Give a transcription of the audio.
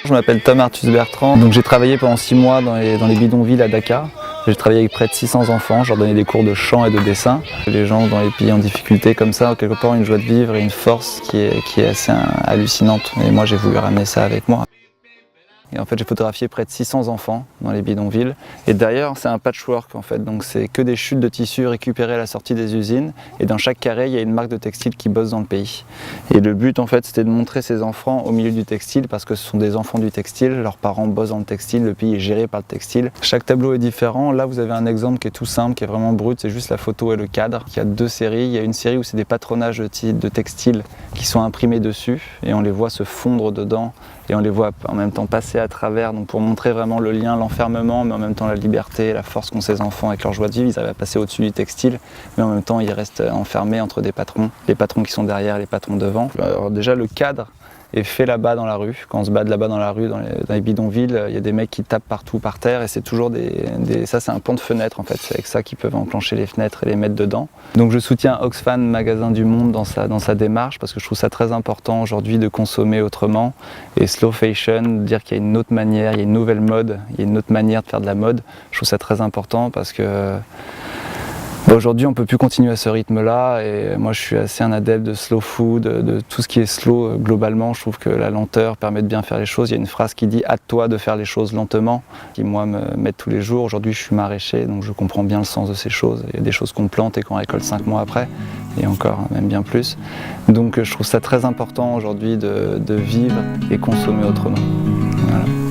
Je m'appelle Tom Artus Bertrand, donc j'ai travaillé pendant 6 mois dans les bidonvilles à Dakar. J'ai travaillé avec près de 600 enfants, je leur donnais des cours de chant et de dessin. Les gens dans les pays en difficulté comme ça ont quelque part une joie de vivre et une force qui est assez hallucinante. Et moi j'ai voulu ramener ça avec moi. Et en fait j'ai photographié près de 600 enfants dans les bidonvilles. Et d'ailleurs c'est un patchwork en fait, donc c'est que des chutes de tissus récupérées à la sortie des usines. Et dans chaque carré il y a une marque de textile qui bosse dans le pays. Et le but en fait c'était de montrer ces enfants au milieu du textile parce que ce sont des enfants du textile, leurs parents bossent dans le textile, le pays est géré par le textile. Chaque tableau est différent. Là vous avez un exemple qui est tout simple, qui est vraiment brut, c'est juste la photo et le cadre. Il y a 2 séries, il y a une série où c'est des patronages de textiles qui sont imprimés dessus et on les voit se fondre dedans. Et on les voit en même temps passer à travers, donc pour montrer vraiment le lien, l'enfermement, mais en même temps la liberté, la force qu'ont ces enfants avec leur joie de vivre. Ils arrivent à passer au-dessus du textile, mais en même temps ils restent enfermés entre des patrons, les patrons qui sont derrière, les patrons devant. Alors déjà le cadre est fait là-bas dans la rue. Quand on se bat là-bas dans la rue, dans les bidonvilles, il y a des mecs qui tapent partout par terre et c'est toujours ça c'est un pont de fenêtre en fait, c'est avec ça qu'ils peuvent enclencher les fenêtres et les mettre dedans. Donc je soutiens Oxfam, magasin du monde, dans sa démarche parce que je trouve ça très important aujourd'hui de consommer autrement et slow fashion, dire qu'il y a une autre manière, il y a une nouvelle mode, il y a une autre manière de faire de la mode. Je trouve ça très important parce que aujourd'hui, on ne peut plus continuer à ce rythme-là et moi je suis assez un adepte de slow food, de tout ce qui est slow globalement. Je trouve que la lenteur permet de bien faire les choses. Il y a une phrase qui dit « hâte-toi de faire les choses lentement » qui moi m'aide tous les jours. Aujourd'hui je suis maraîcher donc je comprends bien le sens de ces choses. Il y a des choses qu'on plante et qu'on récolte 5 mois après et encore même bien plus. Donc je trouve ça très important aujourd'hui de vivre et consommer autrement. Voilà.